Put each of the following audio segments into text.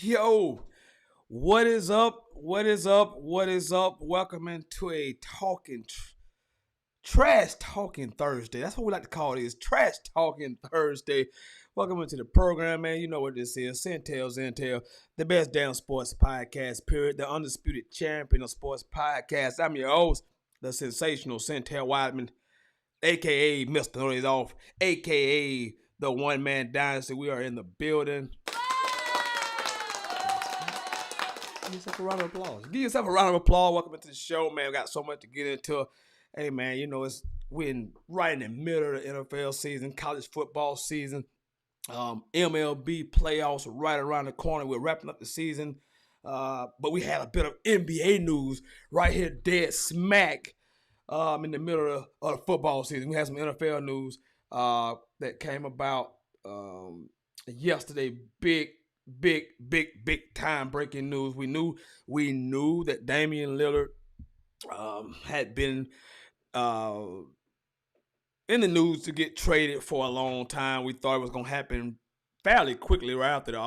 Yo, what is up? What is up? What is up? Welcome into a trash talking Thursday. That's what we like to call it, is trash talking Thursday. Welcome into the program, man. You know what this is. Sentell, the best damn sports podcast, period. The undisputed champion of sports podcast. I'm your host, the sensational Sentell Wideman, aka Mr. Noise Off, aka the one man dynasty. We are in the building. Give yourself a round of applause. Give yourself a round of applause. Welcome into the show, man. We got so much to get into. Hey, man, you know, we're right in the middle of the NFL season, college football season. MLB playoffs are right around the corner. We're wrapping up the season. But we had a bit of NBA news right here, dead smack in the middle of the football season. We had some NFL news that came about yesterday. Big time breaking news. We knew that Damian Lillard had been in the news to get traded for a long time. We thought it was going to happen fairly quickly right after the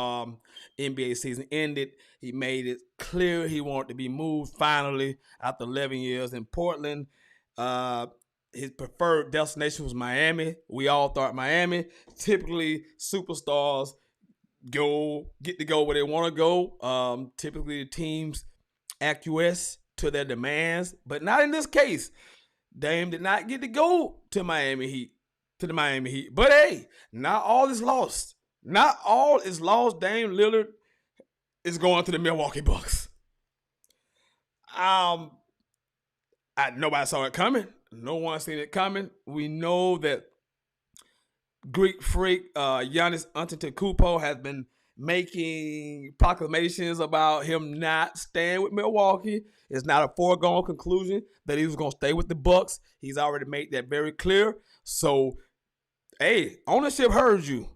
NBA season ended. He made it clear he wanted to be moved finally after 11 years in Portland. His preferred destination was Miami. We all thought Miami. Typically, superstars get to go where they want to go. Typically, the teams acquiesce to their demands, but not in this case. Dame did not get to go to the Miami Heat. But hey, not all is lost. Not all is lost. Dame Lillard is going to the Milwaukee Bucks. Nobody saw it coming. No one seen it coming. We know that Greek freak Giannis Antetokounmpo has been making proclamations about him not staying with Milwaukee. It's not a foregone conclusion that he was going to stay with the Bucks. He's already made that very clear. So, hey, ownership heard you.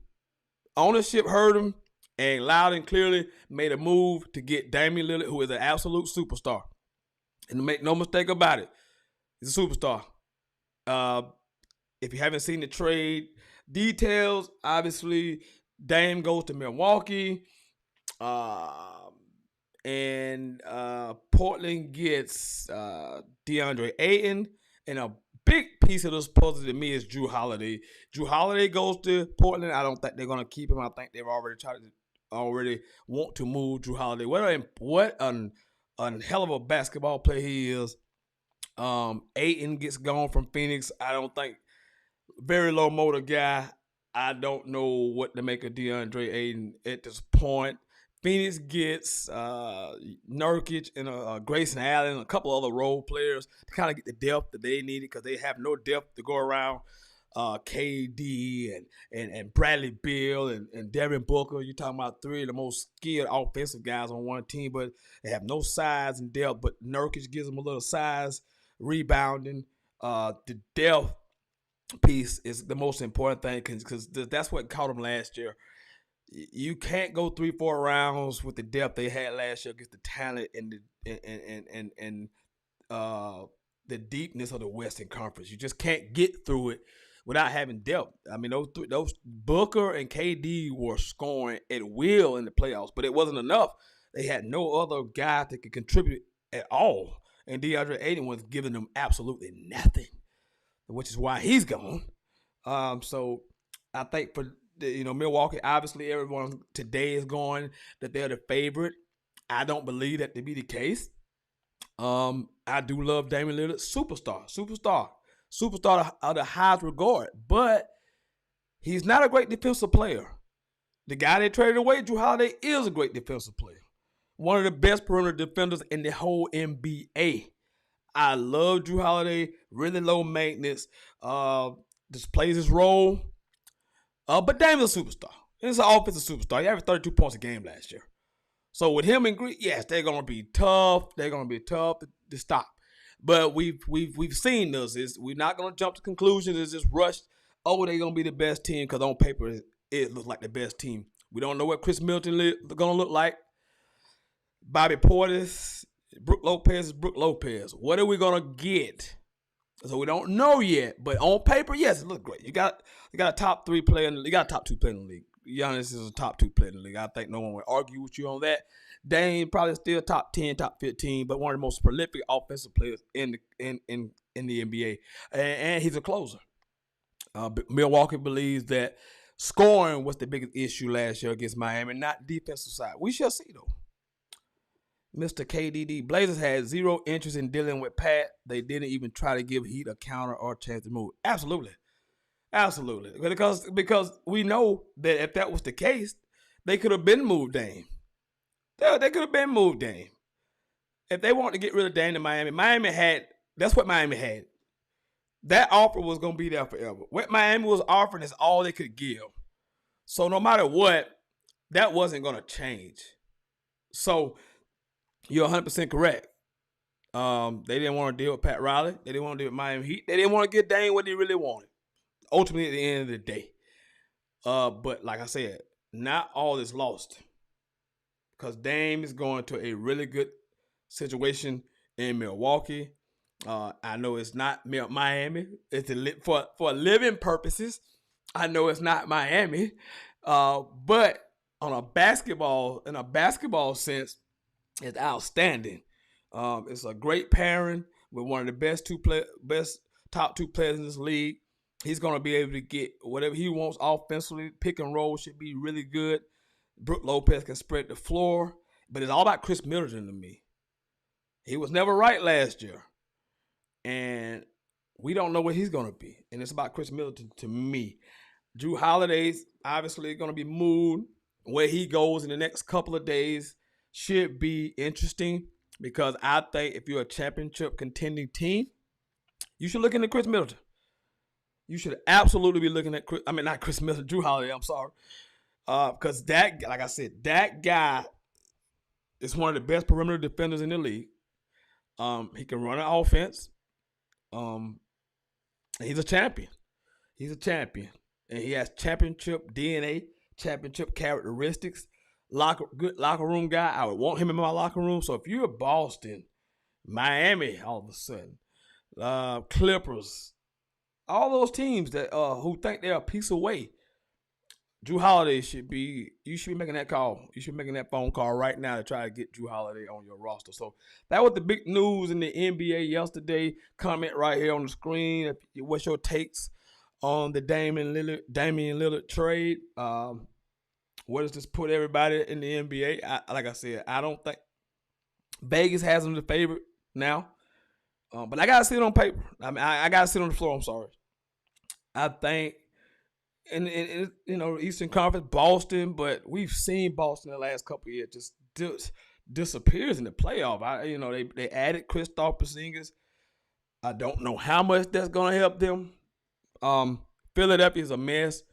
Ownership heard him and loud and clearly made a move to get Damian Lillard, who is an absolute superstar. And to make no mistake about it, he's a superstar. If you haven't seen the trade details, obviously Dame goes to Milwaukee, and Portland gets DeAndre Ayton, and a big piece of this puzzle to me is Drew Holiday. Drew Holiday goes to Portland. I don't think they're gonna keep him. I think they've already want to move Drew Holiday. What an hell of a basketball player he is. Ayton gets gone from Phoenix. I don't think, very low motor guy. I don't know what to make of DeAndre Ayton at this point. Phoenix gets Nurkic and Grayson Allen and a couple other role players to kind of get the depth that they needed, because they have no depth to go around KD and Bradley Beal and Devin Booker. You're talking about three of the most skilled offensive guys on one team, but they have no size and depth. But Nurkic gives them a little size, rebounding. The depth piece is the most important thing, because that's what caught them last year. You can't go 3-4 rounds with the depth they had last year against the talent and the deepness of the Western Conference. You just can't get through it without having depth. I mean, those Booker and KD were scoring at will in the playoffs, but it wasn't enough. They had no other guy that could contribute at all, and DeAndre Ayton was giving them absolutely nothing, which is why he's gone. So I think for Milwaukee, obviously everyone today is going that they're the favorite. I don't believe that to be the case. I do love Damian Lillard, superstar of the highest regard, but he's not a great defensive player. The guy they traded away, Drew Holiday, is a great defensive player. One of the best perimeter defenders in the whole NBA. I love Drew Holiday, really low maintenance, just plays his role. But Dame's a superstar. He's an offensive superstar. He averaged 32 points a game last year. So with him and Greek, yes, they're gonna be tough. They're gonna be tough to stop. But we've seen this. We're not gonna jump to conclusions. It's just rushed. Oh, they're gonna be the best team, because on paper it looks like the best team. We don't know what Chris Middleton is gonna look like. Bobby Portis, Brook Lopez is Brook Lopez. What are we gonna get? So we don't know yet, but on paper, yes, it looks great. You got a top 3 player, you got a top 2 player in the league. Giannis is a top 2 player in the league. I think no one would argue with you on that. Dame probably still top 10, top 15, but one of the most prolific offensive players in the NBA, and he's a closer. Milwaukee believes that scoring was the biggest issue last year against Miami, not defensive side. We shall see though. Mr. KDD, Blazers had zero interest in dealing with Pat. They didn't even try to give Heat a counter or a chance to move. Absolutely. Absolutely. Because we know that if that was the case, they could have been moved Dame. They could have been moved Dame. If they wanted to get rid of Dame to Miami had, that's what Miami had. That offer was going to be there forever. What Miami was offering is all they could give. So no matter what, that wasn't going to change. So you're 100% correct. They didn't want to deal with Pat Riley. They didn't want to deal with Miami Heat. They didn't want to get Dame what they really wanted. Ultimately, at the end of the day. But like I said, not all is lost. Because Dame is going to a really good situation in Milwaukee. I know it's not Miami. It's for living purposes. I know it's not Miami. But in a basketball sense, it's outstanding. It's a great pairing with one of the best top 2 players in this league. He's going to be able to get whatever he wants offensively. Pick and roll should be really good. Brook Lopez can spread the floor. But it's all about Chris Middleton to me. He was never right last year. And we don't know what he's going to be. And it's about Chris Middleton to me. Jrue Holiday's obviously going to be moved. Where he goes in the next couple of days should be interesting. Because I think if you're a championship contending team, you should look into Chris Middleton. You should absolutely be looking at Jrue Holiday, I'm sorry. Because that, like I said, that guy is one of the best perimeter defenders in the league. He can run an offense. He's a champion. And he has championship DNA, championship characteristics. Good locker room guy. I would want him in my locker room. So if you're Boston, Miami, all of a sudden, Clippers, all those teams that who think they're a piece away, Jrue Holiday you should be making that call. You should be making that phone call right now to try to get Jrue Holiday on your roster. So that was the big news in the NBA yesterday. Comment right here on the screen. What's your takes on the Damian Lillard trade? Where does this put everybody in the NBA? Like I said, I don't think Vegas has them the favorite now. But I got to see it on paper. I got to sit on the floor. I'm sorry. I think in Eastern Conference, Boston, but we've seen Boston the last couple of years just disappears in the playoff. They added Kristaps Porzingis. I don't know how much that's going to help them. Philadelphia is a mess.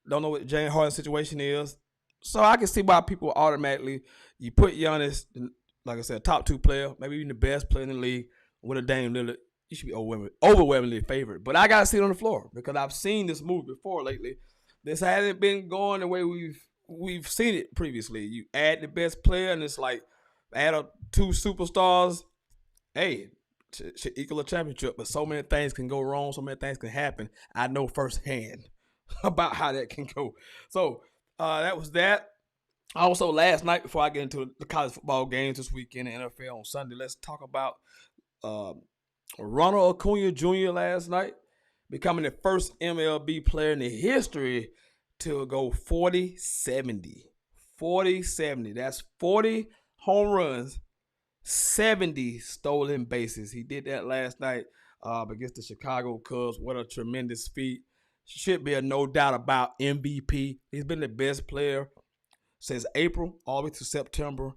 Don't know what the James Harden situation is. So I can see why people automatically, you put Giannis, like I said, top 2 player, maybe even the best player in the league, with a Dame Lillard. You should be overwhelmingly favored. But I got to see it on the floor because I've seen this move before lately. This hasn't been going the way we've seen it previously. You add the best player and it's like add 2 superstars. Hey, should equal a championship. But so many things can go wrong. So many things can happen. I know firsthand about how that can go. So that was that. Also, last night, before I get into the college football games this weekend and NFL on Sunday, let's talk about Ronald Acuna Jr. last night, becoming the first MLB player in the history to go 40-70. 40-70. That's 40 home runs, 70 stolen bases. He did that last night against the Chicago Cubs. What a tremendous feat. Should be a no doubt about MVP. He's been the best player since April all the way to September.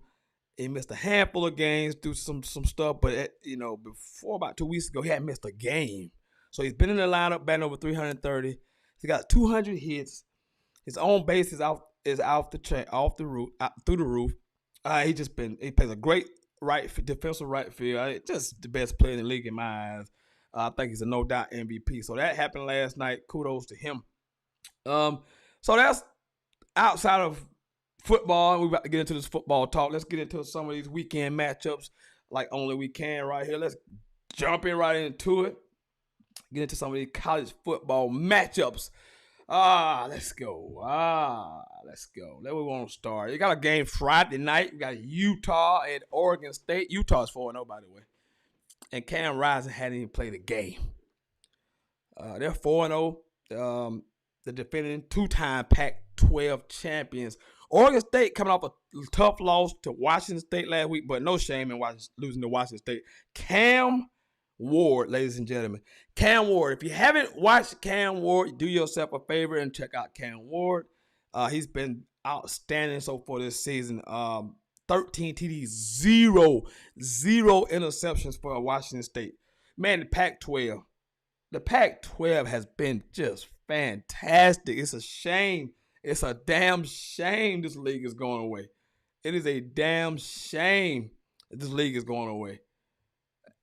He missed a handful of games due to some stuff, but before about 2 weeks ago, he hadn't missed a game. So he's been in the lineup, batting over 330. He got 200 hits. His own base is off the roof, through the roof. He plays a great defensive right field. Just the best player in the league in my eyes. I think he's a no doubt MVP. So that happened last night. Kudos to him. So that's outside of football. We're about to get into this football talk. Let's get into some of these weekend matchups like only we can right here. Let's jump in right into it. Get into some of these college football matchups. Let's go. Let's go. Let me want to start. You got a game Friday night. We got Utah at Oregon State. Utah's 4-0, by the way. And Cam Rising hadn't even played a game. They're 4-0. The defending two-time Pac-12 champions. Oregon State coming off a tough loss to Washington State last week, but no shame in losing to Washington State. Cam Ward, ladies and gentlemen. Cam Ward. If you haven't watched Cam Ward, do yourself a favor and check out Cam Ward. He's been outstanding so far this season. 13 TDs, zero interceptions for Washington State. Man, the Pac-12 has been just fantastic. It's a shame. It's a damn shame this league is going away. It is a damn shame that this league is going away.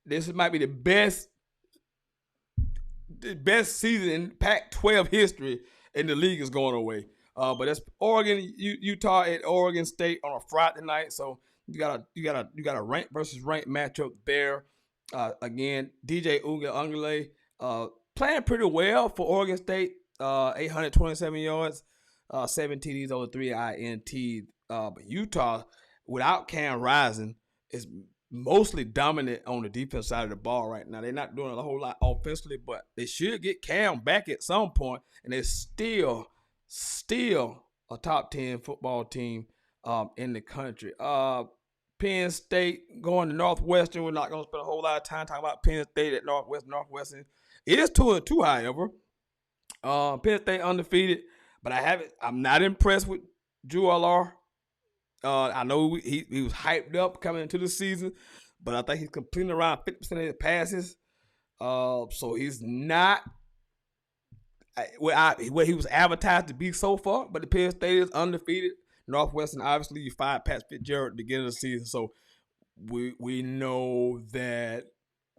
This might be the best season in Pac-12 history, and the league is going away. But that's Oregon, Utah at Oregon State on a Friday night. So you got a ranked versus ranked matchup there. Again, DJ Ungale playing pretty well for Oregon State. 827 yards, 7 TDs over 3 INT. But Utah, without Cam Rising, is mostly dominant on the defense side of the ball right now. They're not doing a whole lot offensively, but they should get Cam back at some point, and they're still a top 10 football team in the country. Penn State going to Northwestern. We're not going to spend a whole lot of time talking about Penn State at Northwestern. It is 2-2, however. Penn State undefeated, but I'm not impressed with Drew Allar. I know he was hyped up coming into the season, but I think he's completing around 50% of his passes. So he's not where he was advertised to be so far, but the Penn State is undefeated. Northwestern, obviously, you fired Pat Fitzgerald at the beginning of the season, so we know that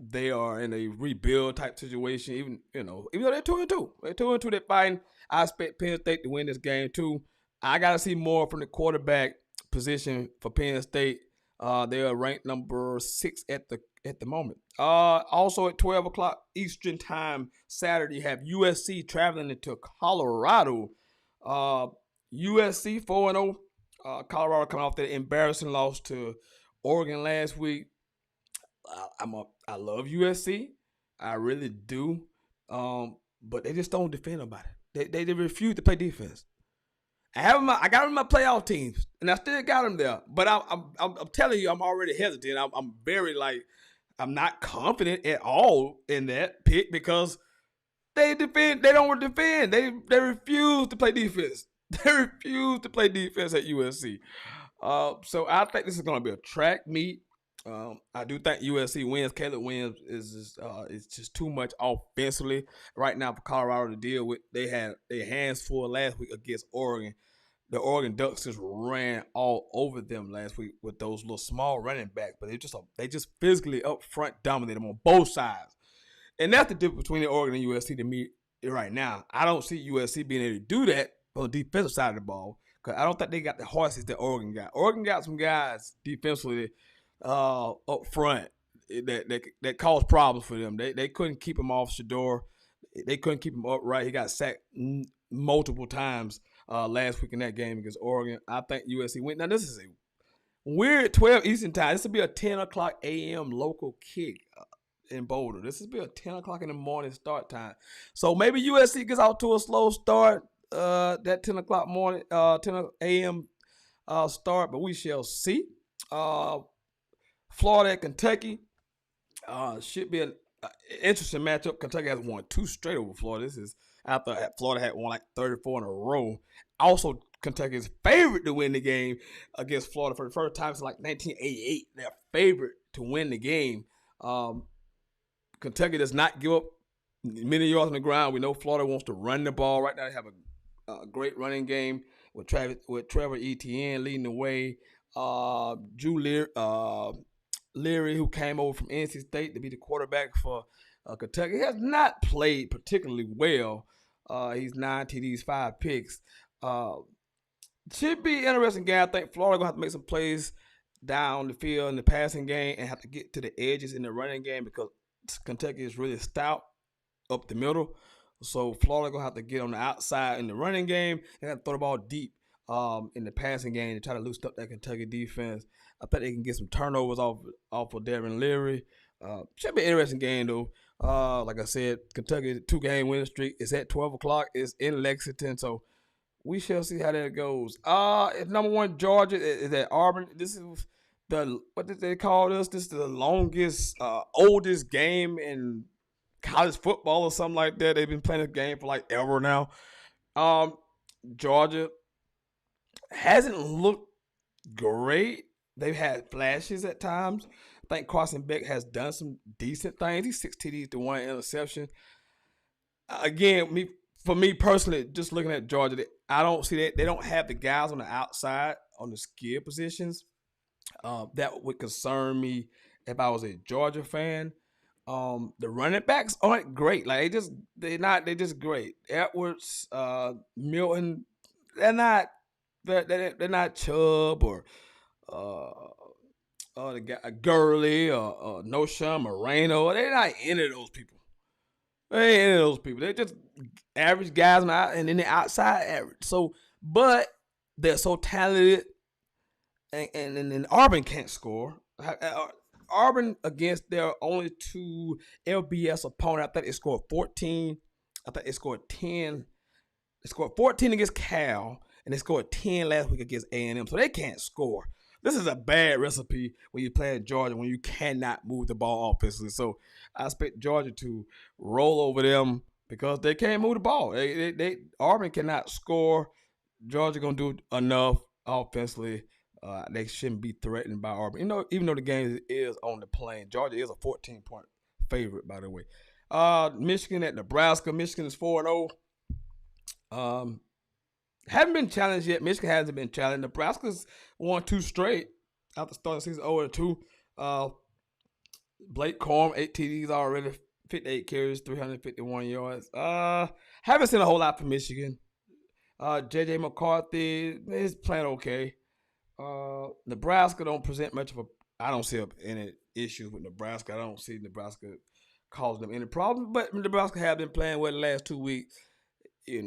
they are in a rebuild type situation. Even though they're 2-2, they're fighting. I expect Penn State to win this game too. I gotta see more from the quarterback position for Penn State. They are ranked number 6 at the moment. Also at 12 o'clock Eastern time Saturday, you have USC traveling into Colorado. USC 4-0. Colorado coming off that embarrassing loss to Oregon last week. I love USC. I really do. But they just don't defend about it. They refuse to play defense. I got them in my playoff teams, and I still got them there. But I'm telling you, I'm already hesitant. I'm very I'm not confident at all in that pick because they defend. They don't defend. They refuse to play defense. They refuse to play defense at USC. So I think this is going to be a track meet. I do think USC wins. Caleb Williams is just too much offensively right now for Colorado to deal with. They had their hands full last week against Oregon. The Oregon Ducks just ran all over them last week with those little small running backs, but they just physically up front dominated them on both sides. And that's the difference between the Oregon and USC to me right now. I don't see USC being able to do that on the defensive side of the ball because I don't think they got the horses that Oregon got. Oregon got some guys defensively up front that caused problems for them. They couldn't keep him off Shador. They couldn't keep him upright. He got sacked multiple times last week in that game against Oregon. I think USC went. Now, this is a weird 12 Eastern time. This will be a 10 o'clock a.m. local kick in Boulder. This will be a 10 o'clock in the morning start time. So maybe USC gets out to a slow start, that 10 o'clock morning, 10 a.m. Start, but we shall see. Florida at Kentucky should be an interesting matchup. Kentucky has won 2 straight over Florida. This is after Florida had won 34 in a row. Also, Kentucky is favored to win the game against Florida for the first time since 1988. They're favored to win the game. Kentucky does not give up many yards on the ground. We know Florida wants to run the ball right now. They have a great running game with Trevor Etienne leading the way. Drew Leary, who came over from NC State to be the quarterback for Kentucky, has not played particularly well. He's 9 TDs, 5 picks. Should be an interesting game. I think Florida going to have to make some plays down the field in the passing game and have to get to the edges in the running game because Kentucky is really stout up the middle. So Florida gonna have to get on the outside in the running game. They got to throw the ball deep in the passing game to try to loosen up that Kentucky defense. I think they can get some turnovers off of Darren Leary. Should be an interesting game though. Like I said, Kentucky's 2-game winning streak is at 12 o'clock. It's in Lexington, so we shall see how that goes. It's number one Georgia is at Auburn. This is the what did they call this? This is the longest, oldest game in college football or something like that. They've been playing this game for like ever now. Um, Georgia hasn't looked great. They've had flashes at times. I think Carson Beck has done some decent things. He's 6 TDs to 1 interception. Again, for me personally, just looking at Georgia, I don't see that they don't have the guys on the outside on the skill positions. That would concern me if I was a Georgia fan. The running backs aren't great. Like they're just great. Edwards, Milton, they're not they're not Chubb or the guy Gurley or No Shum or Reno. They're not any of those people. They ain't any of those people. They're just average guys and then the outside average. So, but they're so talented, and Auburn can't score. Auburn against their only 2 LBS opponents, I think they scored 14. I think they scored 10. They scored 14 against Cal, and they scored 10 last week against A&M. So they can't score. This is a bad recipe when you play at Georgia when you cannot move the ball offensively. So I expect Georgia to roll over them because they can't move the ball. Auburn cannot score. Georgia gonna do enough offensively. They shouldn't be threatened by Auburn. Even though the game is on the plane, Georgia is a 14-point favorite, by the way. Michigan at Nebraska. Michigan is 4-0. Haven't been challenged yet. Michigan hasn't been challenged. Nebraska's won 2 straight after starting season 0-2. Blake Corum, 8 TDs already, 58 carries, 351 yards. Haven't seen a whole lot from Michigan. JJ McCarthy is playing okay. Nebraska don't present much of a. I don't see any issues with Nebraska. I don't see Nebraska causing them any problems. But Nebraska have been playing well the last 2 weeks. They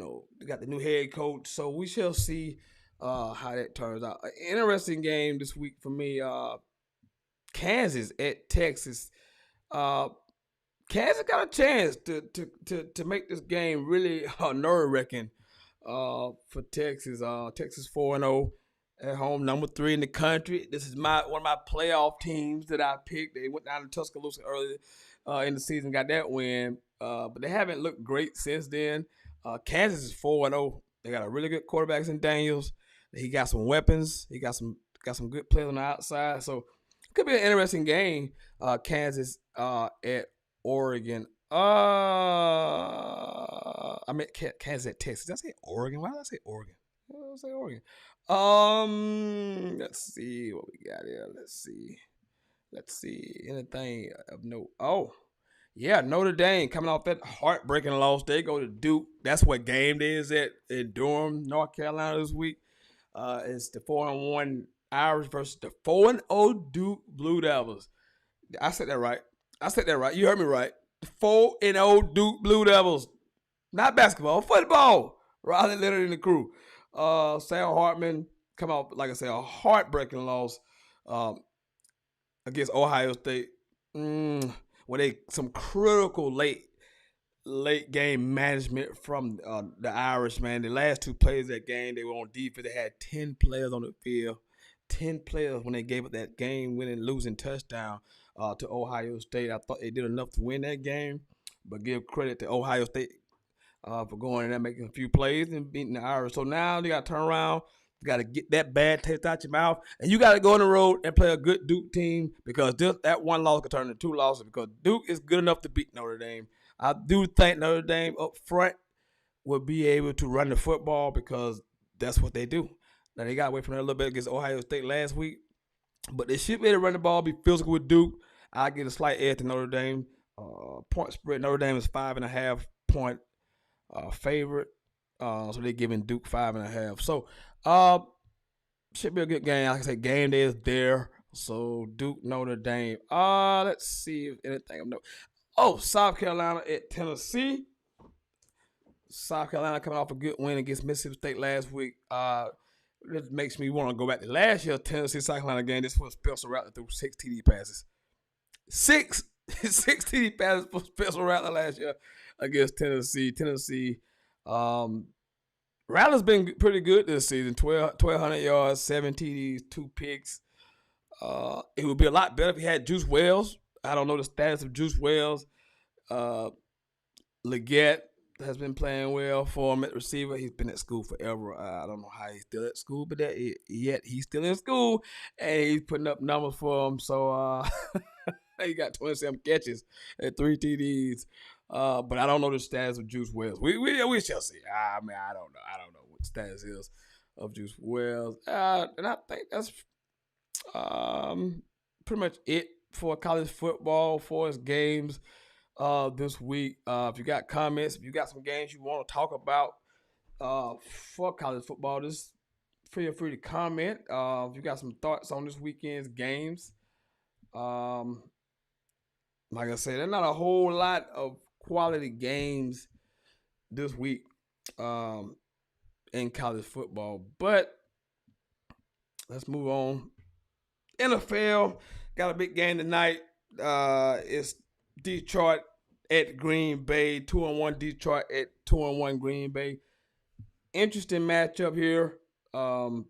got the new head coach, so we shall see how that turns out. An interesting game this week for me. Kansas at Texas. Kansas got a chance to make this game really nerve-wracking for Texas. Texas 4-0 at home, number 3 in the country. This is one of my playoff teams that I picked. They went down to Tuscaloosa early in the season, got that win, but they haven't looked great since then. Kansas is 4-0. They got a really good quarterback in Daniels. He got some weapons. He got some good players on the outside. So it could be an interesting game. Kansas at Oregon. I mean Kansas at Texas. Did I say Oregon? Why did I say Oregon? Why did I say Oregon? Let's see what we got here. Let's see. Anything of note? Oh. Yeah, Notre Dame coming off that heartbreaking loss. They go to Duke. That's what game day is at in Durham, North Carolina this week. It's the 4-1 Irish versus the 4-0 Duke Blue Devils. I said that right. You heard me right. The 4-0 Duke Blue Devils. Not basketball, football. Riley Leonard and the crew. Sam Hartman come out, like I said, a heartbreaking loss against Ohio State. With some critical late game management from the Irish, man. The last 2 plays of that game, they were on defense. They had 10 players on the field. 10 players when they gave up that game-winning losing touchdown to Ohio State. I thought they did enough to win that game, but give credit to Ohio State for going in there, making a few plays and beating the Irish. So now they got to turn around. You got to get that bad taste out your mouth, and you got to go on the road and play a good Duke team because that one loss could turn into 2 losses because Duke is good enough to beat Notre Dame. I do think Notre Dame up front will be able to run the football because that's what they do. Now, they got away from that a little bit against Ohio State last week, but they should be able to run the ball, be physical with Duke. I get a slight edge to Notre Dame. Point spread, Notre Dame is 5.5 point favorite. So they're giving Duke 5.5. So should be a good game. Like I said, game day is there. So Duke, Notre Dame. Let's see if anything of note. Oh, South Carolina at Tennessee. South Carolina coming off a good win against Mississippi State last week. It makes me want to go back to last year's Tennessee South Carolina game. This was Spencer Rattler threw 6 TD passes. Six TD passes for Spencer Rattler last year against Tennessee. Rattler's been pretty good this season. 1,200 yards, 7 TDs, 2 picks. It would be a lot better if he had Juice Wells. I don't know the status of Juice Wells. Leggett has been playing well for him at receiver. He's been at school forever. I don't know how he's still at school, but yet he's still in school, and he's putting up numbers for him. So he got 27 catches and 3 TDs. But I don't know the status of Juice Wells. We shall see. I don't know what the status is of Juice Wells. And I think that's pretty much it for college football, for its games this week. If you got comments, if you got some games you want to talk about for college football, just feel free to comment. If you got some thoughts on this weekend's games, like I said, there's not a whole lot of quality games this week in college football, but let's move on. NFL got a big game tonight. It's Detroit at Green Bay. 2-1 Detroit at 2-1 Green Bay. Interesting matchup here. Hold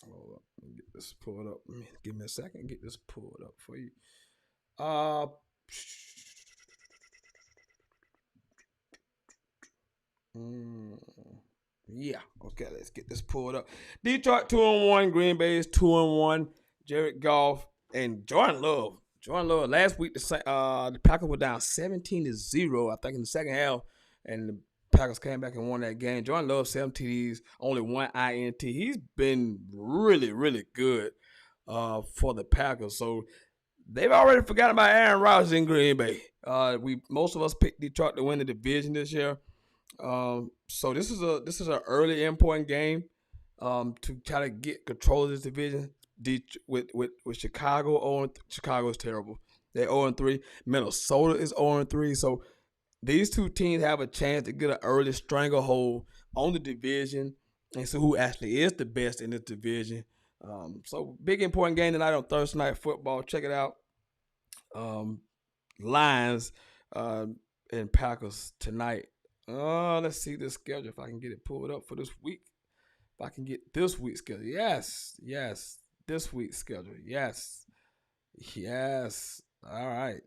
up. Let me get this pulled up. Give me a second. Get this pulled up for you. Yeah. Okay, let's get this pulled up. Detroit 2-1. Green Bay is 2-1. Jared Goff and Jordan Love. Last week the Packers were down 17-0, I think, in the second half, and the Packers came back and won that game. Jordan Love, 7 TDs, only 1 INT. He's been really, really good for the Packers. So they've already forgotten about Aaron Rodgers in Green Bay. Most of us picked Detroit to win the division this year. So this is an early important game to try to get control of this division. With Chicago, Chicago is terrible. They're 0-3. Minnesota is 0-3. So these two teams have a chance to get an early stranglehold on the division and see who actually is the best in this division. So big important game tonight on Thursday Night Football. Check it out. Lions and Packers tonight. Let's see this schedule if I can get it pulled up for this week. If I can get this week's schedule. Yes. This week's schedule. Yes. All right.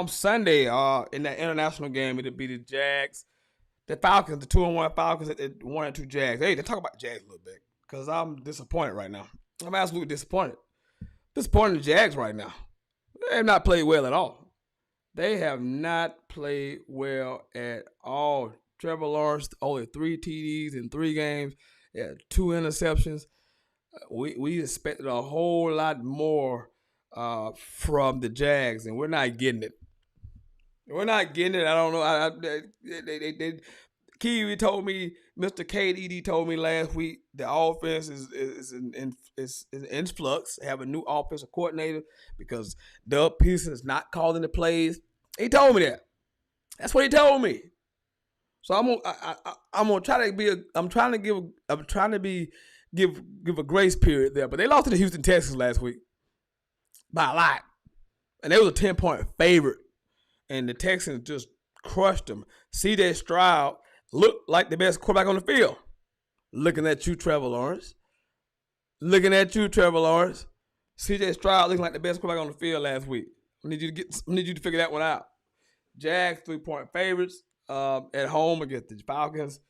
Sunday, in that international game, it'll be the Jags, the Falcons, the 2-1 Falcons at the 1-2 Jags. Hey, let's talk about the Jags a little bit because I'm disappointed right now. I'm absolutely disappointed. Disappointed in the Jags right now. They have not played well at all. They have not played well at all. Trevor Lawrence, only 3 TDs in 3 games. Yeah, 2 interceptions. We expected a whole lot more from the Jags, and we're not getting it. I don't know. Kiwi told me, Mr. KDD told me last week the offense is in flux. They have a new offensive coordinator because Doug Peterson is not calling the plays. He told me that. That's what he told me. So I'm gonna try to give a grace period there. But they lost to the Houston Texans last week by a lot, and they was a 10-point favorite, and the Texans just crushed them. C.J. Stroud looked like the best quarterback on the field. Looking at you, Trevor Lawrence. C.J. Stroud looking like the best quarterback on the field last week. I need you to figure that one out. Jags 3-point favorites at home against the Falcons.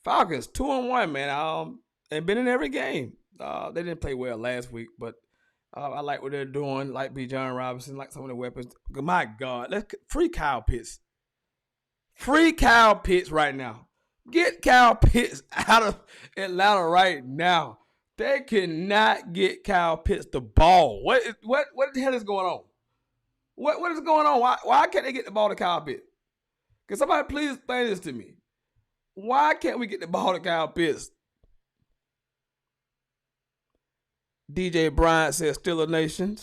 Falcons 2-1, man. And been in every game. They didn't play well last week, but I like what they're doing. Like Bijan Robinson, like some of the weapons. My God, let's free Kyle Pitts. Free Kyle Pitts right now. Get Kyle Pitts out of Atlanta right now. They cannot get Kyle Pitts the ball. What the hell is going on? What is going on? Why can't they get the ball to Kyle Pitts? Can somebody please explain this to me? Why can't we get the ball to Kyle Pitts? DJ Bryant says, still a nation.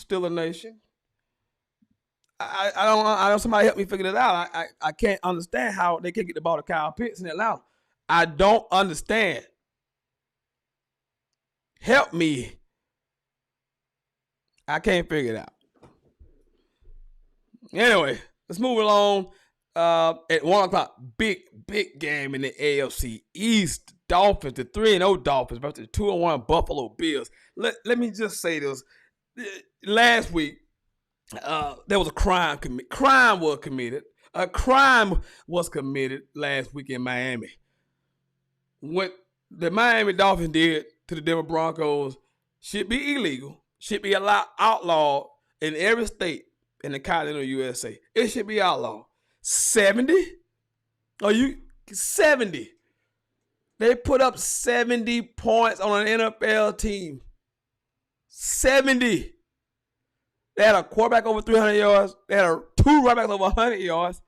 I don't somebody help me figure that out. I can't understand how they can get the ball to Kyle Pitts in Atlanta. I don't understand. Help me. I can't figure it out. Anyway, let's move along. At 1 o'clock, big game in the AFC East. Dolphins, the 3-0 Dolphins versus the 2-1 Buffalo Bills. Let me just say this. Last week, there was a crime committed. A crime was committed last week in Miami. What the Miami Dolphins did to the Denver Broncos should be illegal, should be outlawed in every state in the continental USA. It should be outlawed. 70? Are you 70? They put up 70 points on an NFL team. 70. They had a quarterback over 300 yards. They had two running backs over 100 yards.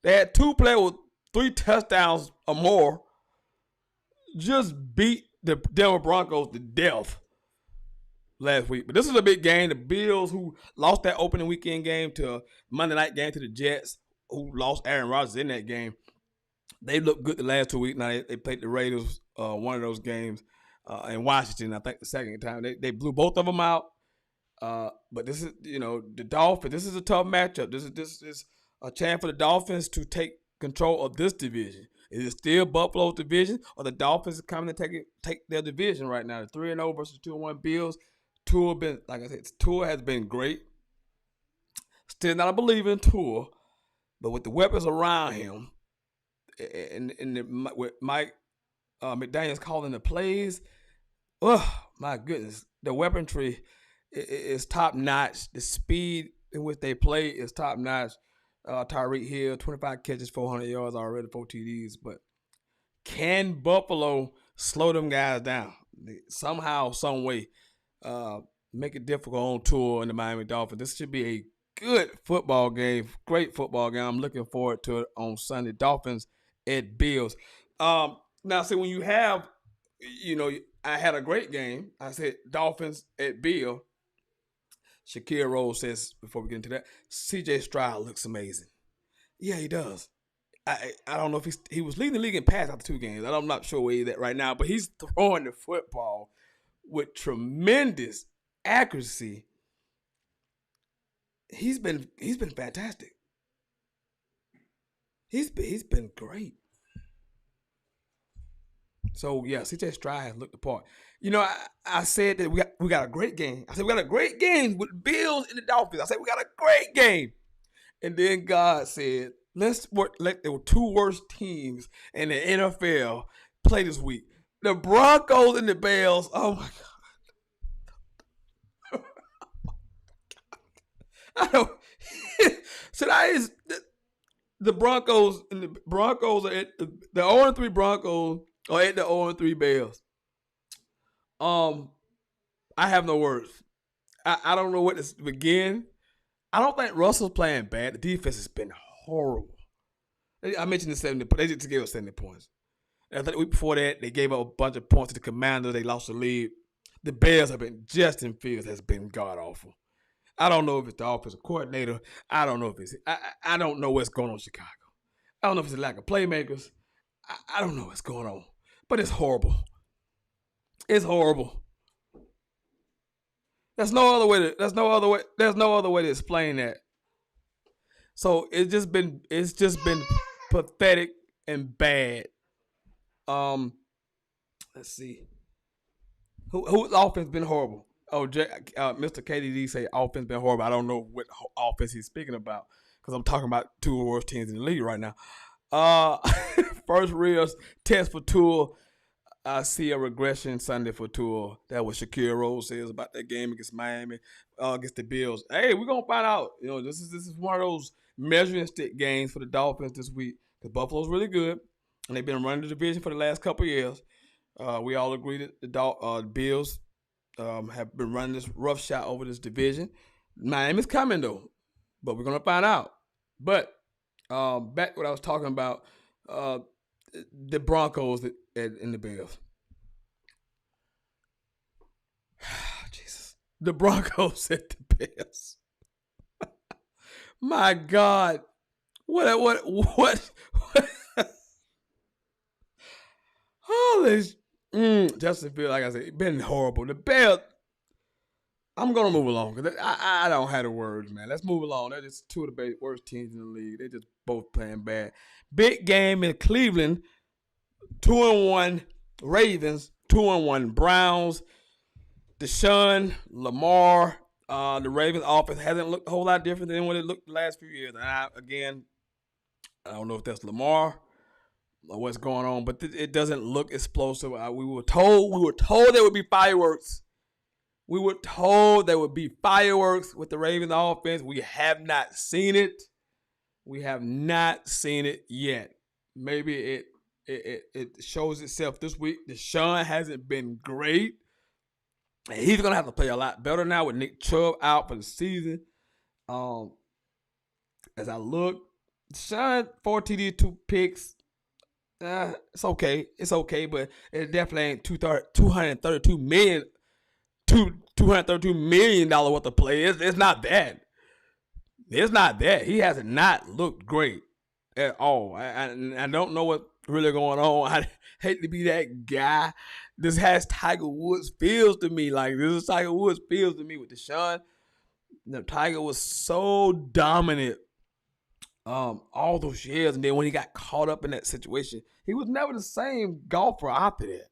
They had two players with 3 touchdowns or more. Just beat the Denver Broncos to death last week. But this is a big game. The Bills, who lost that opening weekend game to a Monday night game to the Jets, who lost Aaron Rodgers in that game, they looked good the last 2 weeks. Now they played the Raiders, one of those games in Washington. I think the second time they blew both of them out. But this is, the Dolphins. This is a tough matchup. This is a chance for the Dolphins to take control of this division. Is it still Buffalo's division, or the Dolphins are coming to take their division right now? The 3-0 versus 2-1 Bills. Tua has been great. Still not a believer in Tua, but with the weapons around him, and with Mike McDaniels calling the plays, oh my goodness, the weaponry is top notch. The speed in which they play is top notch. Tyreek Hill, 25 catches, 400 yards already, 4 TDs. But can Buffalo slow them guys down somehow, some way? Make it difficult on Tua and the Miami Dolphins. This should be a good football game, great football game. I'm looking forward to it on Sunday. Dolphins at Bills. Now, see, when you have, I had a great game. I said Dolphins at Bill. Shakir Rose says, before we get into that, CJ Stroud looks amazing. Yeah, he does. I don't know if he was leading the league in pass after 2 games. I'm not sure where he's at right now, but he's throwing the football with tremendous accuracy. He's been fantastic. He's been great. So yeah, CJ Stroud has looked the part. I said that we got a great game. I said we got a great game with the Bills and the Dolphins. I said we got a great game. And then God said, let the 2 worst teams in the NFL play this week. The Broncos and the Bears. Oh my God. I don't. So that is the Broncos, and the Broncos are at the 0-3 Broncos are at the 0-3 Bears. I have no words. I don't know what to begin. I don't think Russell's playing bad. The defense has been horrible. I mentioned the 70. They just gave us 70 points. And I think the week before that, they gave up a bunch of points to the Commanders. They lost the lead. The Bears have been, Justin Fields has been god awful. I don't know if it's the offensive coordinator. I don't know if it's, I don't know what's going on in Chicago. I don't know if it's a lack of playmakers. I don't know what's going on. But it's horrible. It's horrible. There's no other way to explain that. So it's just been pathetic and bad. Let's see. Whose offense been horrible? Oh, Mr. KDD say offense been horrible. I don't know what offense he's speaking about because I'm talking about 2 worst teams in the league right now. First real test for Tua. I see a regression Sunday for Tua. That what Shakir Rose says about that game against Miami, against the Bills. Hey, we're gonna find out. This is one of those measuring stick games for the Dolphins this week because Buffalo's really good and they've been running the division for the last couple of years. We all agree that the Bills have been running this rough shot over this division. Miami's coming though, but we're gonna find out. But back what I was talking about, the Broncos and the Bills. Jesus, the Broncos at the Bills. My God. What? Holy. Justin Fields, like I said, been horrible. The Bears, I'm going to move along because I don't have the words, man. Let's move along. They're just two of the worst teams in the league. They're just both playing bad. Big game in Cleveland, 2-1 Ravens, 2-1 Browns. Deshaun, Lamar, the Ravens offense hasn't looked a whole lot different than what it looked the last few years. And I don't know if that's Lamar or what's going on, but it doesn't look explosive. We were told there would be fireworks. We were told there would be fireworks with the Ravens offense. We have not seen it. We have not seen it yet. Maybe it shows itself this week. Deshaun hasn't been great. And he's gonna have to play a lot better now with Nick Chubb out for the season. As I look, Deshaun 4 TDs, 2 picks. It's okay. It's okay, but it definitely ain't $232 million. $232 million worth of play. It's not that. It's not that. He has not looked great at all. I don't know what's really going on. I hate to be that guy. This has Tiger Woods feels to me. Like, this is Tiger Woods feels to me with Deshaun. Tiger was so dominant all those years, and then when he got caught up in that situation, he was never the same golfer after that.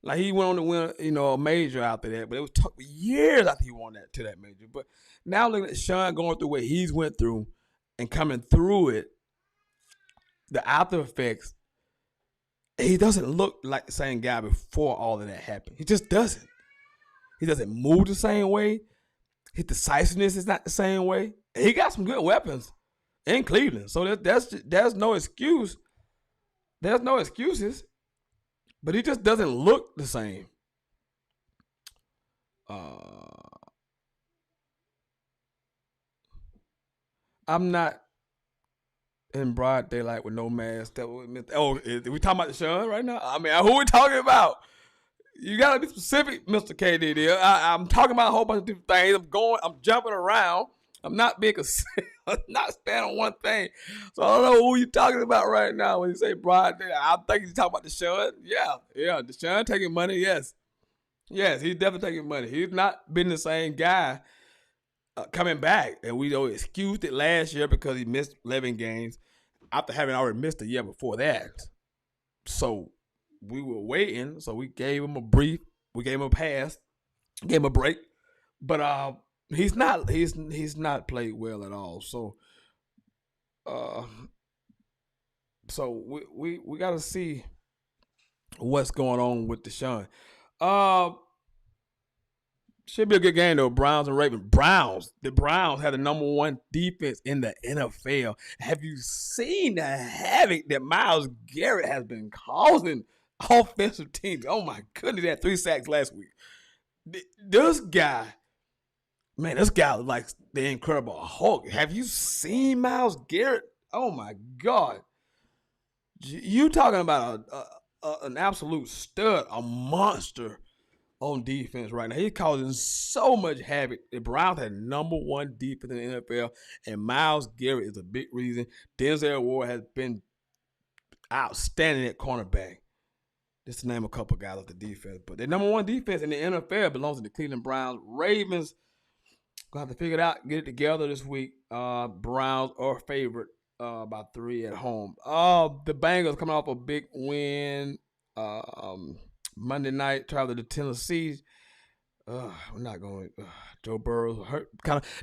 Like, he went on to win, a major after that, but it took years after he won that major. But now looking at Sean going through what he's went through and coming through it, the after effects, he doesn't look like the same guy before all of that happened. He just doesn't. He doesn't move the same way. His decisiveness is not the same way. He got some good weapons in Cleveland, so there's no excuse. There's no excuses. But he just doesn't look the same. I'm not in broad daylight with no mask. Are we talking about Deshaun right now? I mean, who are we talking about? You gotta be specific, Mr. KD. There, I'm talking about a whole bunch of different things. I'm jumping around. I'm not being I'm not standing on one thing. So I don't know who you're talking about right now when you say broad daylight. I think you're talking about Deshaun. Yeah, Deshaun taking money. Yes, he's definitely taking money. He's not been the same guy coming back, and we excused it last year because he missed 11 games after having already missed the year before that. So we were waiting. So we gave him a brief. We gave him a pass. Gave him a break. But he's not played well at all. So we got to see what's going on with Deshaun. Should be a good game though. Browns and Ravens. The Browns have the number 1 defense in the NFL. Have you seen the havoc that Myles Garrett has been causing offensive teams? Oh my goodness, he had 3 sacks last week. This guy was like the Incredible Hulk. Have you seen Myles Garrett? Oh my God. You talking about an absolute stud, a monster on defense right now. He's causing so much havoc. The Browns had number 1 defense in the NFL, and Myles Garrett is a big reason. Denzel Ward has been outstanding at cornerback. Just to name a couple guys off the defense. But the number 1 defense in the NFL belongs to the Cleveland Browns. Ravens gonna have to figure it out, get it together this week. Browns are favorite by 3 at home. The Bengals coming off a big win Monday night, travel to Tennessee. We're not going. Joe Burrow's hurt.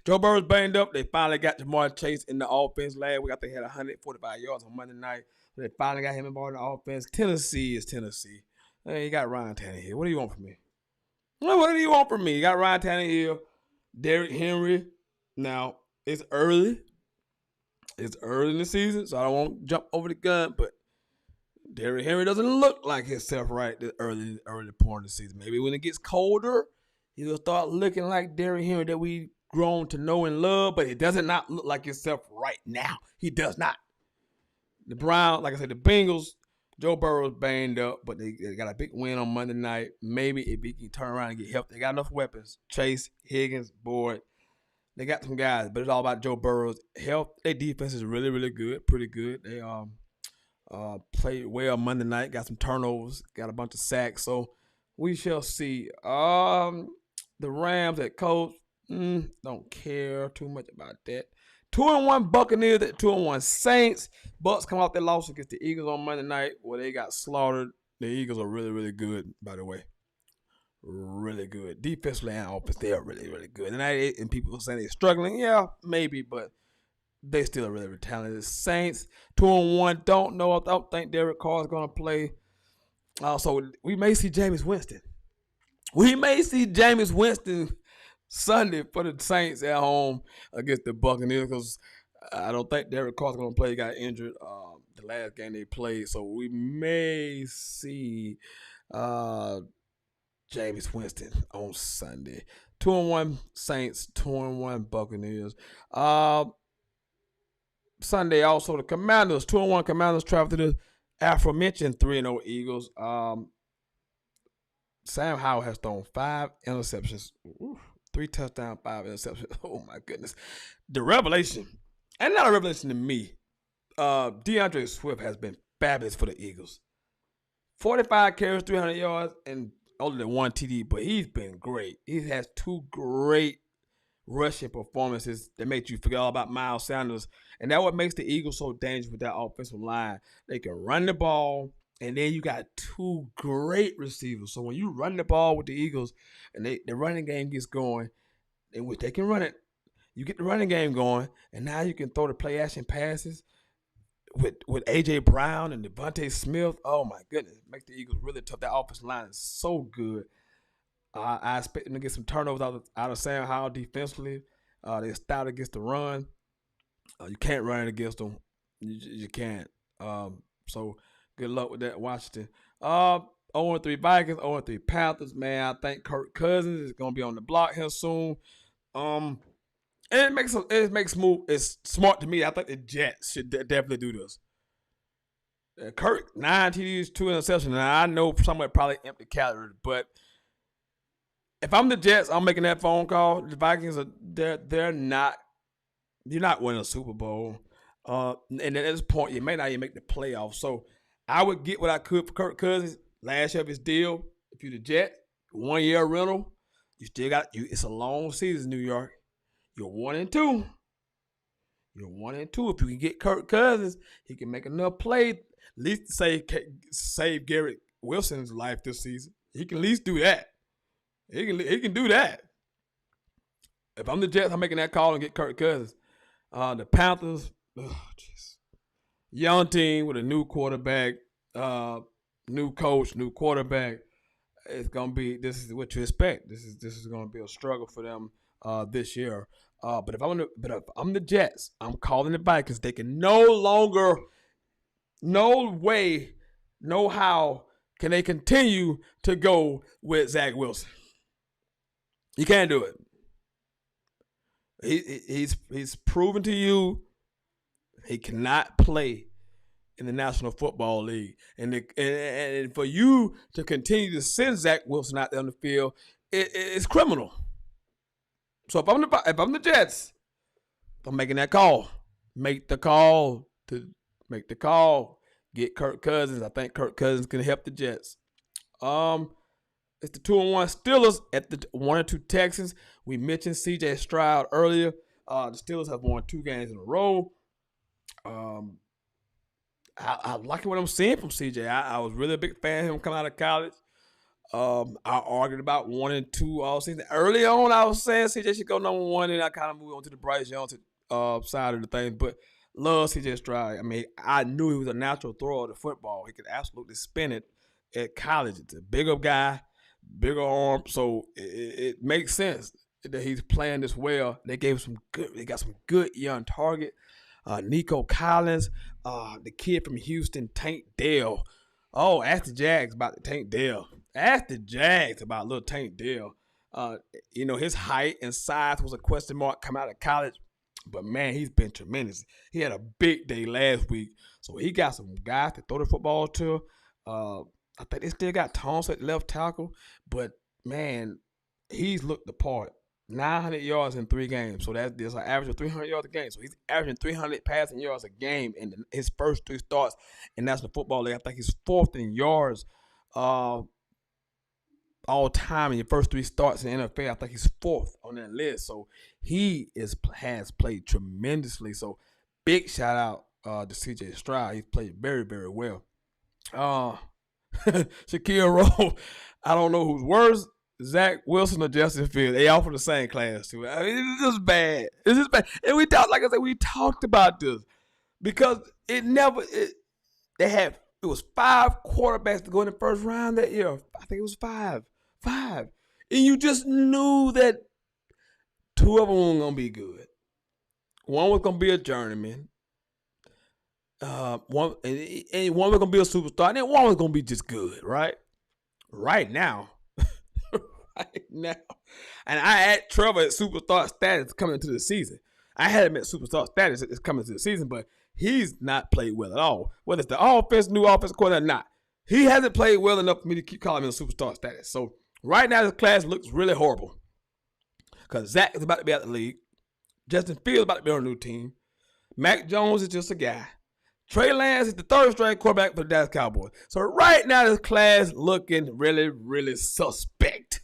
Joe Burrow's banged up. They finally got Jamar Chase in the offense last week. I think he had 145 yards on Monday night. They finally got him involved in the offense. Tennessee is Tennessee. Hey, you got Ryan Tannehill. What do you want from me? What do you want from me? You got Ryan Tannehill, Derrick Henry. Now, it's early. It's early in the season, so I don't want to jump over the gun, but Derrick Henry doesn't look like himself right this early part of the season. Maybe when it gets colder, he'll start looking like Derrick Henry that we grown to know and love, but it does not look like himself right now. He does not. The Browns, like I said, the Bengals, Joe Burrow's banged up, but they got a big win on Monday night. Maybe if he can turn around and get help, they got enough weapons. Chase, Higgins, Boyd. They got some guys, but it's all about Joe Burrow's health. Their defense is really, really good, pretty good. They played well Monday night, got some turnovers, got a bunch of sacks. So we shall see. The Rams at coach, don't care too much about that. 2-1 Buccaneers at 2-1 Saints. Bucks come off their loss against the Eagles on Monday night where they got slaughtered. The Eagles are really, really good, by the way. Really good. Defensively and offense, they are really, really good. And people are saying they're struggling. Yeah, maybe, but they still are really, really talented. Saints, 2-1. Don't know. I don't think Derek Carr is going to play. So we may see Jameis Winston. We may see Jameis Winston Sunday for the Saints at home against the Buccaneers because I don't think Derek Carr's going to play. He got injured the last game they played. So we may see Jameis Winston on Sunday. 2-1 Saints, 2-1 Buccaneers. Sunday also the Commanders, 2-1 Commanders travel to the aforementioned 3-0 Eagles. Sam Howell has thrown 5 interceptions. 3 touchdowns, 5 interceptions. Oh my goodness. The revelation, and not a revelation to me, DeAndre Swift has been fabulous for the Eagles. 45 carries, 300 yards, and only than 1 TD, but he's been great. He has 2 great rushing performances that make you forget all about Miles Sanders. And that's what makes the Eagles so dangerous with that offensive line. They can run the ball, and then you got 2 great receivers. So when you run the ball with the Eagles and the running game gets going, in which they can run it, you get the running game going, and now you can throw the play action passes with A.J. Brown and Devontae Smith. Oh, my goodness. It makes the Eagles really tough. That offensive line is so good. I expect them to get some turnovers out of Sam Howell defensively. They're stout against the run. You can't run it against them. You can't. So good luck with that, Washington. 0-3 Vikings, 0-3 Panthers. Man, I think Kirk Cousins is going to be on the block here soon. And it makes move. It's smart to me. I think the Jets should definitely do this. Kirk, 9 TDs, 2 interceptions. Now, I know somewhere probably empty calories, but if I'm the Jets, I'm making that phone call. The Vikings they're not. You're not winning a Super Bowl, and at this point, you may not even make the playoffs. So I would get what I could for Kirk Cousins. Last year of his deal. If you're the Jets, 1 year rental. You still got you. It's a long season, New York. You're 1-2. You're 1-2. If you can get Kirk Cousins, he can make enough play, at least to save Garrett Wilson's life this season. He can at least do that. He can do that. If I'm the Jets, I'm making that call and get Kirk Cousins. The Panthers, young team with a new quarterback, new coach, new quarterback. It's gonna be. This is what you expect. This is gonna be a struggle for them this year. But if I'm the Jets, I'm calling the Vikings. They can no way, no how can they continue to go with Zach Wilson. You can't do it. He's proven to you he cannot play in the National Football League, and for you to continue to send Zach Wilson out there on the field, it's criminal. So if I'm the Jets, I'm making that call. Make the call. Get Kirk Cousins. I think Kirk Cousins can help the Jets. It's the 2-1 Steelers at the 1-2 Texans. We mentioned C.J. Stroud earlier. The Steelers have won 2 games in a row. I like what I'm seeing from C.J. I was really a big fan of him coming out of college. I argued about 1 and 2 all season. Early on, I was saying C.J. should go number 1, and I kind of moved on to the Bryce Young side of the thing. But love C.J. Stroud. I mean, I knew he was a natural thrower of the football. He could absolutely spin it at college. It's a bigger guy. Bigger arm, so it makes sense that he's playing this well. They got some good young target. Nico Collins, the kid from Houston, Tank Dell. Oh, ask the Jags about the Tank Dell. Ask the Jags about little Tank Dell. His height and size was a question mark coming out of college, but man, he's been tremendous. He had a big day last week, so he got some guys to throw the football to. I think they still got Thompson at left tackle, but man, he's looked the part. 900 yards in 3 games. So there's an average of 300 yards a game. So he's averaging 300 passing yards a game in his first 3 starts in National Football League. I think he's fourth in yards uh, all time in your first 3 starts in the NFL. I think he's fourth on that list. So he has played tremendously. So big shout out to CJ Stroud. He's played very, very well. Uh, Shaquille Rowe, I don't know who's worse, Zach Wilson or Justin Fields. They all from the same class too. I mean, it's just bad. It's just bad. And we talked, like I said, we talked about this because it was 5 quarterbacks to go in the first round that year. I think it was five. And you just knew that 2 of them weren't gonna be good. One was gonna be a journeyman. One was gonna be a superstar, and then one was gonna be just good, right? Right now, right now, and I had Trevor at superstar status coming into the season. I had him at superstar status is coming into the season, but he's not played well at all. Whether it's the new offensive coordinator or not, he hasn't played well enough for me to keep calling him a superstar status. So right now, this class looks really horrible because Zach is about to be out of the league. Justin Fields is about to be on a new team. Mac Jones is just a guy. Trey Lance is the 3rd-string quarterback for the Dallas Cowboys. So right now, this class looking really, really suspect.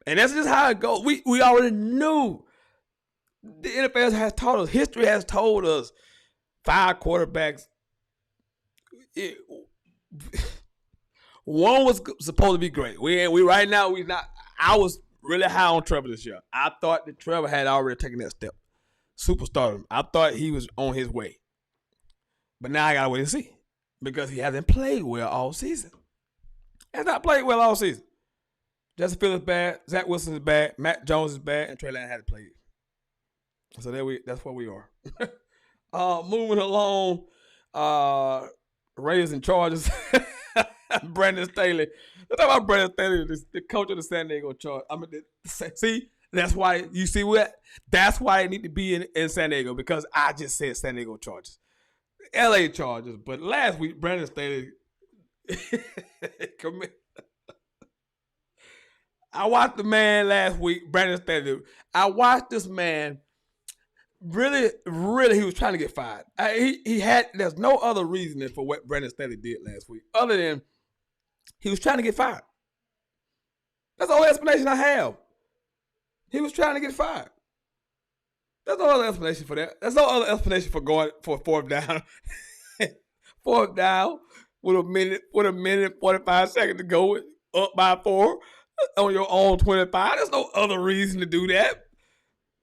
And that's just how it goes. We already knew. The NFL has taught us. History has told us 5 quarterbacks. One was supposed to be great. We right now we not. I was really high on Trevor this year. I thought that Trevor had already taken that step. Superstardom. I thought he was on his way. But now I gotta wait and see. Because he hasn't played well all season. He has not played well all season. Justin Fields is bad, Zach Wilson is bad, Matt Jones is bad, and Trey Lance hasn't played. So that's where we are. Moving along, Raiders and Chargers. Brandon Staley. Let's talk about Brandon Staley, the coach of the San Diego Chargers. I mean, see, that's why you see what? That's why I need to be in San Diego because I just said San Diego Chargers, LA Chargers. But last week, Brandon Staley. I watched the man last week, Brandon Staley. I watched this man. Really, he was trying to get fired. There's no other reasoning for what Brandon Staley did last week other than he was trying to get fired. That's the only explanation I have. He was trying to get fired. There's no other explanation for that. There's no other explanation for going for 4th down. 4th down with a minute 45 seconds to go, up by 4 on your own 25. There's no other reason to do that.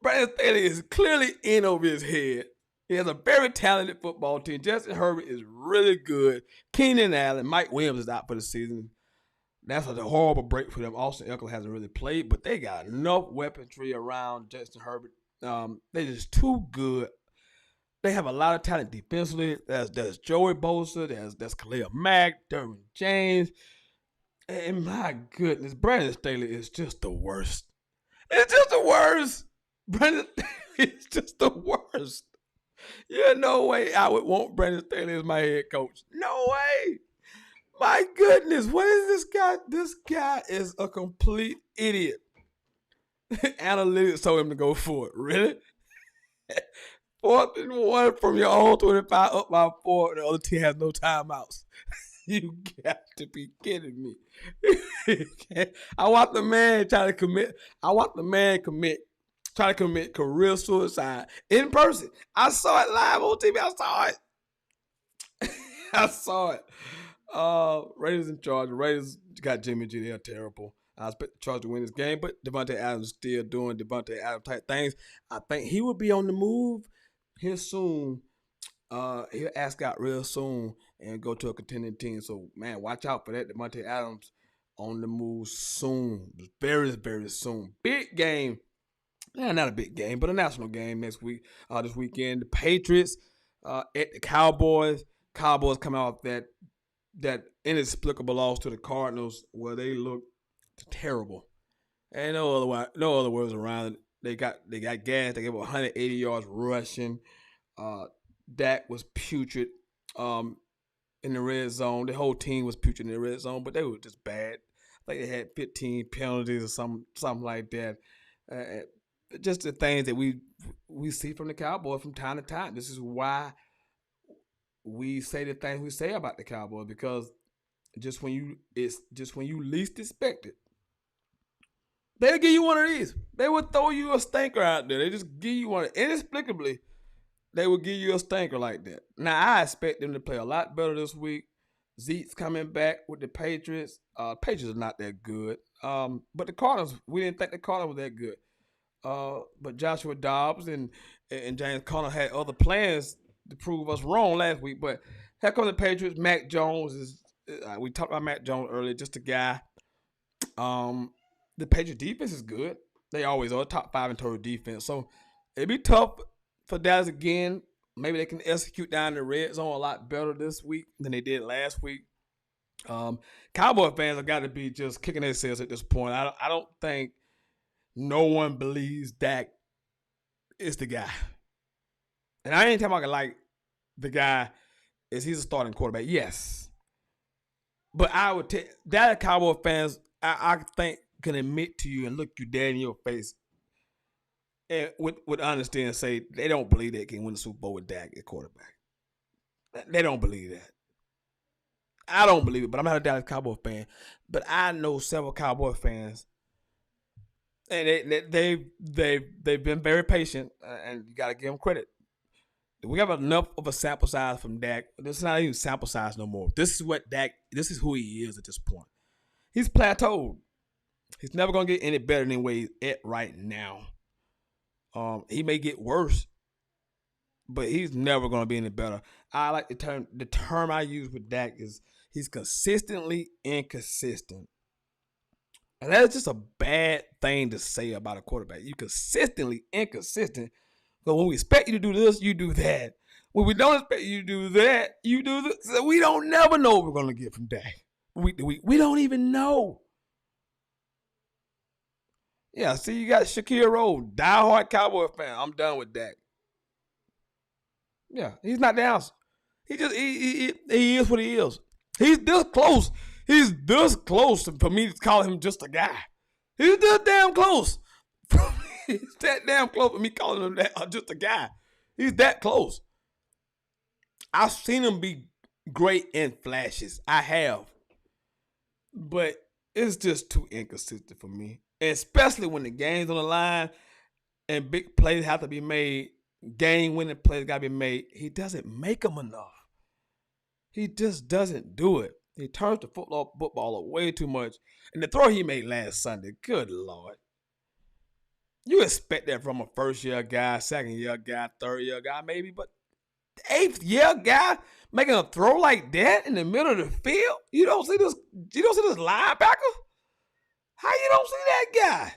Brandon Staley is clearly in over his head. He has a very talented football team. Justin Herbert is really good. Keenan Allen, Mike Williams is out for the season. That's a horrible break for them. Austin Eckler hasn't really played, but they got enough weaponry around Justin Herbert. They're just too good. They have a lot of talent defensively. There's Joey Bosa. There's Khalil Mack, Derwin James. And my goodness, Brandon Staley is just the worst. It's just the worst. Brandon Staley is just the worst. Yeah, no way I would want Brandon Staley as my head coach. No way. My goodness, what is this guy? This guy is a complete idiot. Analytics told him to go for it. Really? 4th and 1 from your own 25 up by 4. The other team has no timeouts. You got to be kidding me. I want the man try to commit. Try to commit career suicide in person. I saw it live on TV. I saw it. Raiders and Chargers. Raiders got Jimmy G. They're terrible. I expect the Chargers to win this game, but Devontae Adams is still doing Devontae Adams type things. I think he will be on the move here soon. He'll ask out real soon and go to a contending team. So, man, watch out for that. Devontae Adams on the move soon. Very, very soon. Big game. Not a big game, but a national game next week. This weekend, the Patriots at the Cowboys. Cowboys come out that inexplicable loss to the Cardinals where they look terrible. And no other words around it. They got gas. They gave 180 yards rushing. Dak was putrid in the red zone. The whole team was putrid in the red zone, but they were just bad. I think they had 15 penalties or something like that. Just the things that we see from the Cowboys from time to time. This is why we say the things we say about the Cowboys, because just when you least expect it, they'll give you one of these. They would throw you a stinker out there. They just give you one inexplicably. They would give you a stinker like that. Now I expect them to play a lot better this week. Zeke's coming back with the Patriots. Patriots are not that good. But the Cardinals, we didn't think the Cardinals were that good. But Joshua Dobbs and James Conner had other plans to prove us wrong last week. But here comes the Patriots. Mac Jones is. We talked about Mac Jones earlier. Just a guy. The Patriots defense is good. They always are top 5 in total defense. So it'd be tough for Dallas again. Maybe they can execute down the red zone a lot better this week than they did last week. Cowboy fans have got to be just kicking themselves at this point. I don't think no one believes Dak is the guy. And I ain't talking about like the guy is he's a starting quarterback. Yes. But I would take that Cowboy fans, I think, can admit to you and look you dead in your face and would understand and say they don't believe they can win the Super Bowl with Dak at quarterback. They don't believe that. I don't believe it, but I'm not a Dallas Cowboy fan. But I know several Cowboy fans, and they've been very patient, and you got to give them credit. We have enough of a sample size from Dak. This is not even sample size no more. This is what Dak. This is who he is at this point. He's plateaued. He's never gonna get any better than where he's at right now. He may get worse, but he's never gonna be any better. I like the term I use with Dak is he's consistently inconsistent. And that's just a bad thing to say about a quarterback. You consistently inconsistent. But when we expect you to do this, you do that. When we don't expect you to do that, you do this. So we don't never know what we're gonna get from Dak. We don't even know. Yeah, see, you got Shaquille Rose, diehard Cowboy fan. I'm done with Dak. Yeah, he's not the answer. He just he is what he is. He's this close. He's this close for me to call him just a guy. He's this damn close. He's that damn close for me calling him that, just a guy. He's that close. I've seen him be great in flashes. I have. But it's just too inconsistent for me. Especially when the game's on the line and big plays have to be made, game-winning plays got to be made. He doesn't make them enough. He just doesn't do it. He turns the football away too much. And the throw he made last Sunday, good Lord. You expect that from a first-year guy, second-year guy, third-year guy maybe, but eighth-year guy making a throw like that in the middle of the field? You don't see this linebacker? How you don't see that guy?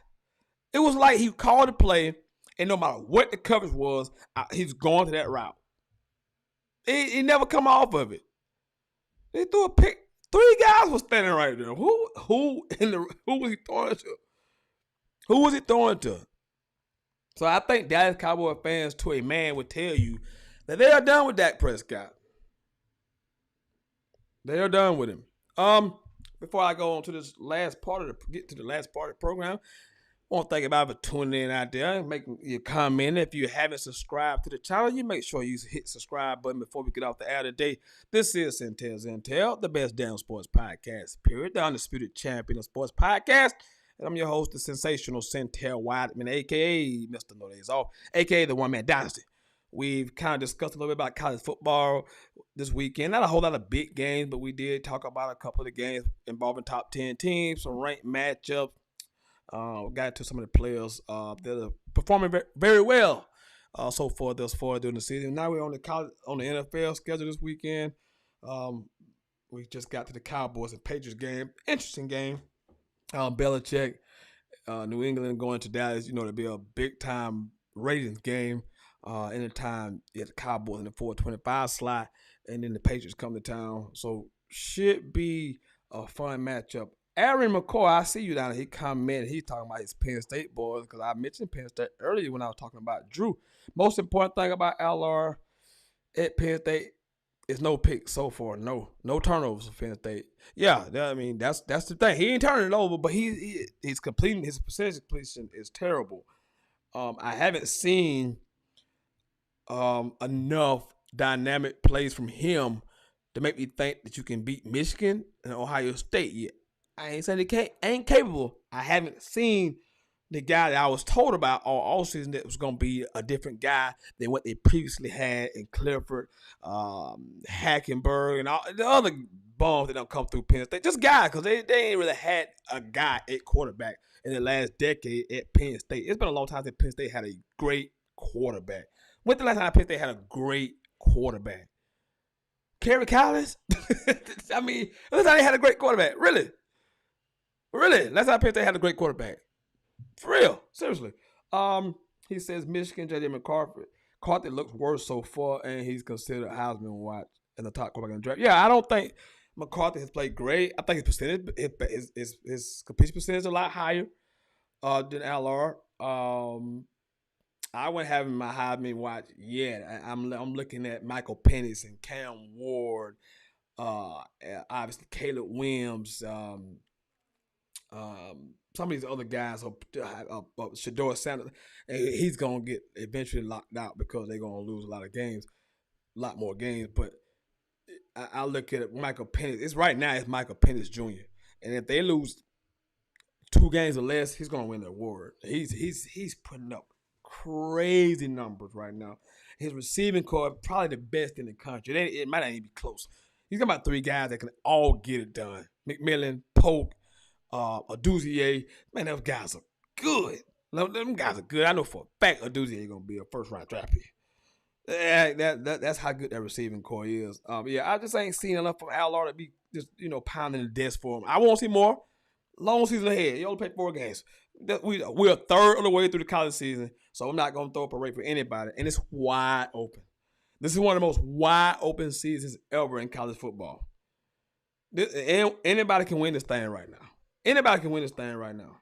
It was like he called the play, and no matter what the coverage was, he's going to that route. He never come off of it. They threw a pick. 3 guys were standing right there. Who was he throwing to? Who was he throwing to? So I think Dallas Cowboy fans to a man would tell you that they are done with Dak Prescott. They are done with him. Before I go on to this last part of the program, I want to thank everybody for tuning in out there and making your comment. If you haven't subscribed to the channel, you make sure you hit subscribe button before we get off the air today. This is Sentell, the best damn sports podcast, period. The undisputed champion of sports podcast. And I'm your host, the sensational Sentell Whiteman, a.k.a. Mr. No Days Off, a.k.a. the One Man Dynasty. We've kind of discussed a little bit about college football this weekend. Not a whole lot of big games, but we did talk about a couple of the games involving top 10 teams, some ranked matchups. Got into some of the players that are performing very well so far thus far during the season. Now we're on the NFL schedule this weekend. We just got to the Cowboys and Patriots game. Interesting game. Belichick, New England going to Dallas, to be a big-time ratings game. Anytime you have the Cowboys in the 425 slot, and then the Patriots come to town. So should be a fun matchup. Aaron McCoy, I see you down there. He commented. He's talking about his Penn State boys because I mentioned Penn State earlier when I was talking about Drew. Most important thing about LR at Penn State, It's no pick so far. No turnovers for Penn State. Yeah, I mean that's the thing. He ain't turning it over, but he's completing his percentage completion is terrible. I haven't seen enough dynamic plays from him to make me think that you can beat Michigan and Ohio State yet. I ain't saying he ain't capable. I haven't seen the guy that I was told about all season that was going to be a different guy than what they previously had in Clifford, Hackenberg, and all the other bums that don't come through Penn State. Just guys, because they ain't really had a guy at quarterback in the last decade at Penn State. It's been a long time since Penn State had a great quarterback. When's the last time Penn State had a great quarterback? Kerry Collins? I mean, last time they had a great quarterback. Really? Last time Penn State had a great quarterback. For real, seriously. He says Michigan J.J. McCarthy looks worse so far, and he's considered Heisman watch in the top quarterback in the draft. Yeah, I don't think McCarthy has played great. I think his percentage, his completion percentage is a lot higher than LR. I wouldn't have him in my Heisman watch yet. I'm looking at Michael Penix and Cam Ward, obviously Caleb Williams. Some of these other guys, Shador Sanders, he's gonna get eventually locked out because they're gonna lose a lot more games. But I look at Michael Penix. It's right now. It's Michael Penix Jr. And if they lose 2 games or less, he's gonna win the award. He's putting up crazy numbers right now. His receiving core probably the best in the country. It might not even be close. He's got about 3 guys that can all get it done. McMillan, Polk. Aduzier, man, those guys are good. Them guys are good. I know for a fact Aduzier is gonna be a first-round draft pick. That's how good that receiving core is. Yeah, I just ain't seen enough from Al to be just pounding the desk for him. I want to see more. Long season ahead. He only played 4 games. We're a third of the way through the college season, so I'm not gonna throw up a rate for anybody. And it's wide open. This is one of the most wide open seasons ever in college football. Anybody can win this thing right now. Anybody can win this thing right now.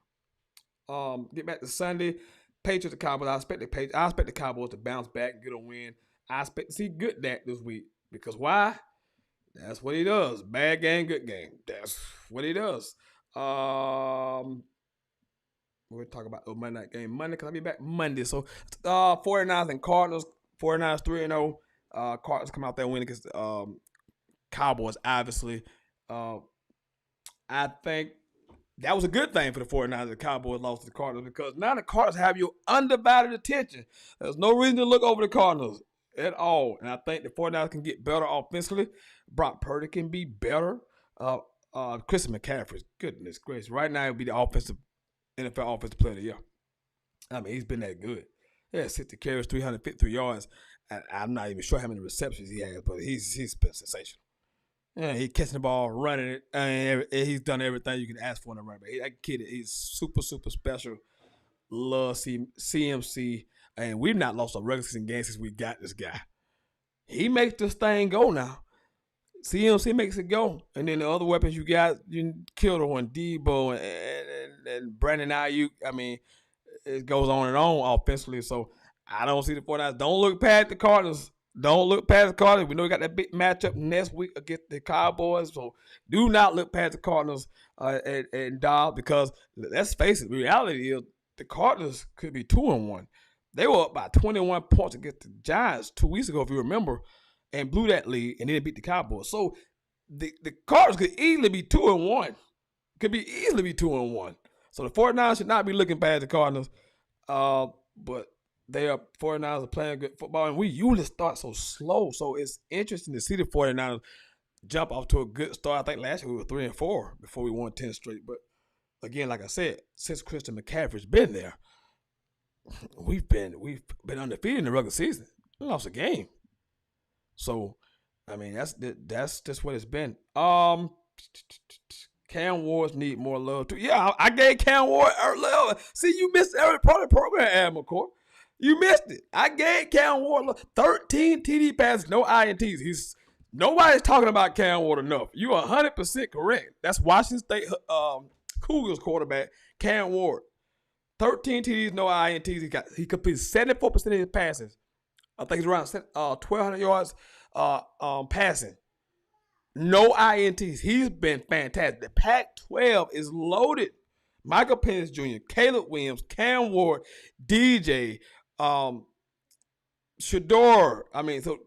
Get back to Sunday. Patriots and Cowboys. I expect the Cowboys to bounce back and get a win. I expect to see good Dak this week. Because why? That's what he does. Bad game, good game. That's what he does. We'll talk about the Monday night game Monday because I'll be back Monday. So 49ers and Cardinals. 49ers 3-0. Cardinals come out there winning against Cowboys, obviously. I think that was a good thing for the 49ers. The Cowboys lost to the Cardinals because now the Cardinals have your undivided attention. There's no reason to look over the Cardinals at all. And I think the 49ers can get better offensively. Brock Purdy can be better. Christian McCaffrey, goodness gracious. Right now, he'll be the NFL offensive player of the year. I mean, he's been that good. Yeah, 60 carries, 353 yards. I'm not even sure how many receptions he has, but he's been sensational. Yeah, he's catching the ball, running it, and he's done everything you can ask for in a running back. That kid, he's super, super special. Love CMC, and we've not lost a regular season game since we got this guy. He makes this thing go now. CMC makes it go, and then the other weapons you got, you killed on Debo and Brandon Ayuk. I mean, it goes on and on offensively. So I don't see the 49ers. Don't look past the Cardinals. Don't look past the Cardinals. We know we got that big matchup next week against the Cowboys. So do not look past the Cardinals and Dobbs because let's face it, the reality is the Cardinals could be 2-1. They were up by 21 points against the Giants 2 weeks ago, if you remember, and blew that lead and then beat the Cowboys. So the Cardinals could easily be 2-1. Easily be 2-1. So the 49ers should not be looking past the Cardinals. But they are 49ers are playing good football, and we usually start so slow. So it's interesting to see the 49ers jump off to a good start. I think last year we were 3-4 before we won 10 straight. But again, like I said, since Christian McCaffrey's been there, we've been undefeated in the regular season. We lost a game. So, I mean, that's just what it's been. Cam Ward's need more love too. Yeah, I gave Cam Ward early. See, you missed every part of the program, Adam McCoy. You missed it. I gave Cam Ward 13 TD passes, no INTs. Nobody's talking about Cam Ward enough. You are 100% correct. That's Washington State Cougars quarterback, Cam Ward. 13 TDs, no INTs. He completes 74% of his passes. I think he's around 1,200 yards passing. No INTs. He's been fantastic. The Pac-12 is loaded. Michael Penix Jr., Caleb Williams, Cam Ward, DJ, Shador. I mean, so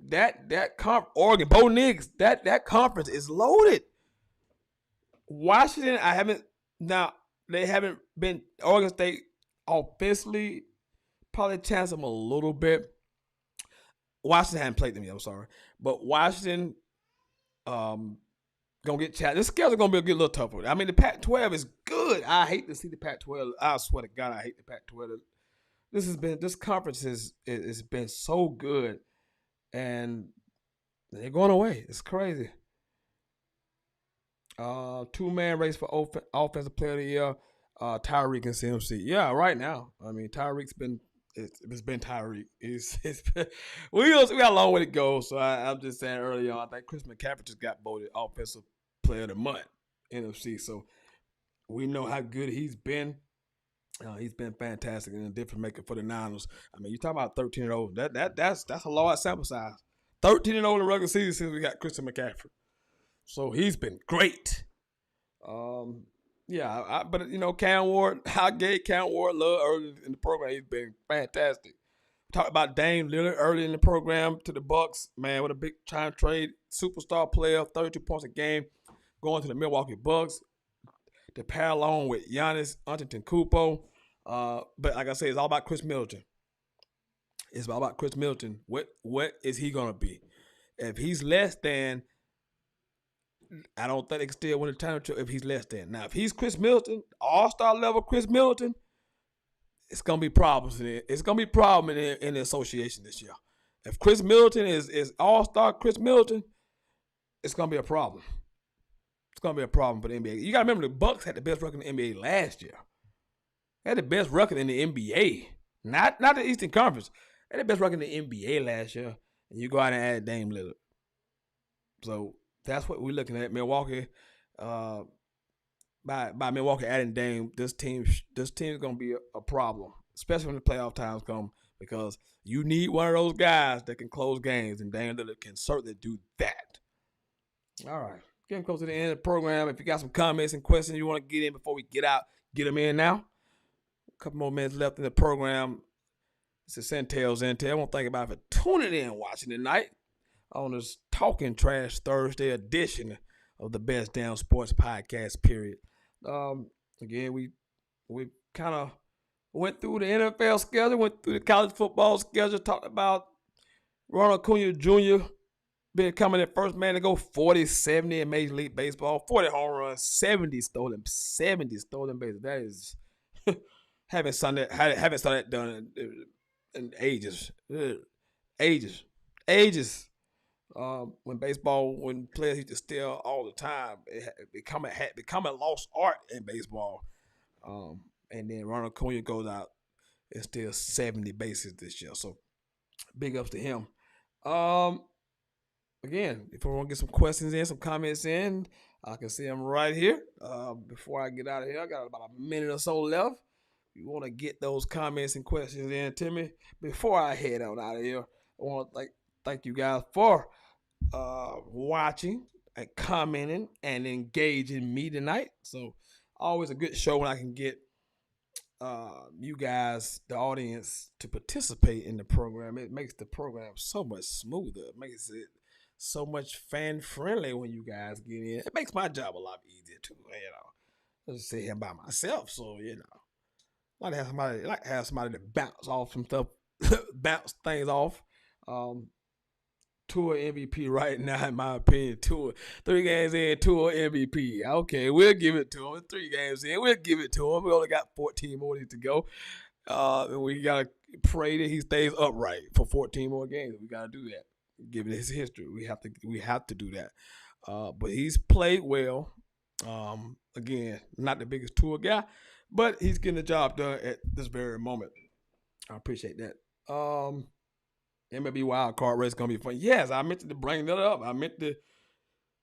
Oregon, Bo Nix, that conference is loaded. Washington, they haven't been. Oregon State offensively probably chance them a little bit. Washington hadn't played them yet. I'm sorry, but Washington gonna get challenged. This schedule gonna be a little tougher. I mean, the Pac-12 is good. I hate to see the Pac-12. I swear to God, I hate the Pac-12. This conference has been so good, and they're going away. It's crazy. 2-man race for offensive player of the year. Tyreek and CMC. Yeah, right now. I mean, Tyreek's been. It's been Tyreek. We got a long way to go. So I'm just saying early on, I think Chris McCaffrey just got voted offensive player of the month, NFC. So we know how good he's been. He's been fantastic and a difference maker for the Niners. I mean, you talking about 13-0. That's a large sample size. 13-0 in the regular season since we got Christian McCaffrey. So he's been great. Yeah, but Cam Ward, I gave Cam Ward love early in the program. He's been fantastic. Talked about Dame Lillard early in the program to the Bucks. Man, what a big time trade. Superstar player, 32 points a game, going to the Milwaukee Bucks. To pair along with Giannis Antetokounmpo. But like I said, it's all about Chris Middleton. It's all about Chris Middleton. What is he going to be? If he's less than, I don't think they can still win the championship if he's less than. Now, if he's Chris Middleton, all-star level Chris Middleton, it's going to be problems. It's going to be a problem in the association this year. If Chris Middleton is all-star Chris Middleton, it's going to be a problem. It's going to be a problem for the NBA. You got to remember the Bucks had the best record in the NBA last year. They had the best record in the NBA. Not the Eastern Conference. They had the best record in the NBA last year. And you go out and add Dame Lillard. So that's what we're looking at. Milwaukee, by Milwaukee adding Dame, this team is going to be a problem, especially when the playoff times come, because you need one of those guys that can close games, and Dame Lillard can certainly do that. All right. Getting close to the end of the program. If you got some comments and questions you want to get in before we get out, get them in now. A couple more minutes left in the program. This is Sentell. I want to thank you for tuning in and watching tonight on this Talking Trash Thursday edition of the Best Damn Sports Podcast, period. Again, we kind of went through the NFL schedule, went through the college football schedule, talked about Ronald Acuna Jr., becoming the first man to go 40-70 in Major League Baseball. 40 home runs, 70 stolen bases. That is haven't saw that done in ages. When players used to steal all the time, it become a lost art in baseball. And then Ronald Acuna goes out and steals 70 bases this year. So big ups to him. Again, if I want to get some questions in, some comments in, I can see them right here. Before I get out of here, I got about a minute or so left. You want to get those comments and questions in to me before I head on out of here. I want to thank you guys for watching and commenting and engaging me tonight. So always a good show when I can get you guys, the audience, to participate in the program. It makes the program so much smoother. It makes it so much fan friendly when you guys get in. It makes my job a lot easier too. I just sit here by myself, so I like to have somebody to bounce off some stuff, bounce things off. Tour MVP right now, in my opinion. 3 games in, Tour MVP. Okay, we'll give it to him. 3 games in, we'll give it to him. We only got 14 more to go. And we got to pray that he stays upright for 14 more games. We got to do that. Given his history, we have to do that. But he's played well. Again, not the biggest tour guy, but he's getting the job done at this very moment. I appreciate that. MLB wild card race is gonna be fun. Yes, I meant to bring that up. I meant to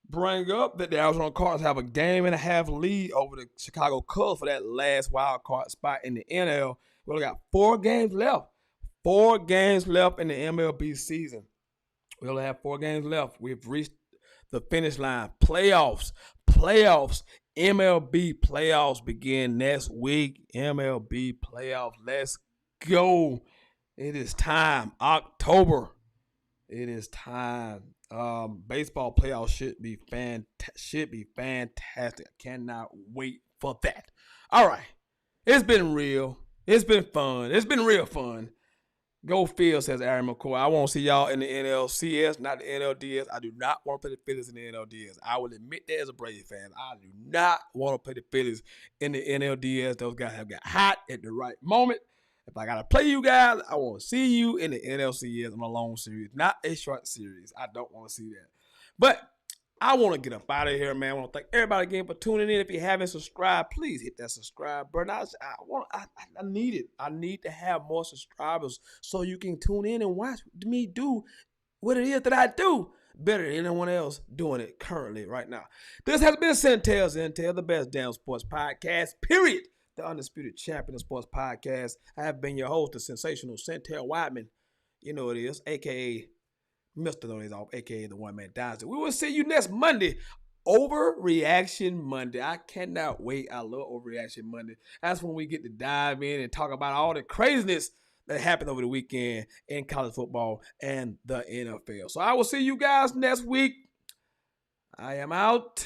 bring up that the Arizona Cardinals have a 1.5 game lead over the Chicago Cubs for that last wild card spot in the NL. We only got 4 games left. 4 games left in the MLB season. We only have 4 games left. We've reached the finish line. Playoffs. MLB playoffs begin next week. MLB playoffs. Let's go. It is time. October. It is time. Baseball playoffs should be fantastic. I cannot wait for that. All right. It's been real. It's been fun. It's been real fun. Go Phil, says Aaron McCoy. I want to see y'all in the NLCS, not the NLDS. I do not want to play the Phillies in the NLDS. I will admit that as a Braves fan. I do not want to play the Phillies in the NLDS. Those guys have got hot at the right moment. If I got to play you guys, I want to see you in the NLCS on a long series, not a short series. I don't want to see that. But I want to get up out of here, man. I want to thank everybody again for tuning in. If you haven't subscribed, please hit that subscribe button. I need it. I need to have more subscribers so you can tune in and watch me do what it is that I do better than anyone else doing it currently right now. This has been Sentell, the best damn sports podcast, period. The undisputed champion of sports podcast. I have been your host, the sensational Sentell Whiteman. You know it is, a.k.a. Mr. Noise Off, a.k.a. the One Man Dynasty. We will see you next Monday. Overreaction Monday. I cannot wait. I love Overreaction Monday. That's when we get to dive in and talk about all the craziness that happened over the weekend in college football and the NFL. So I will see you guys next week. I am out.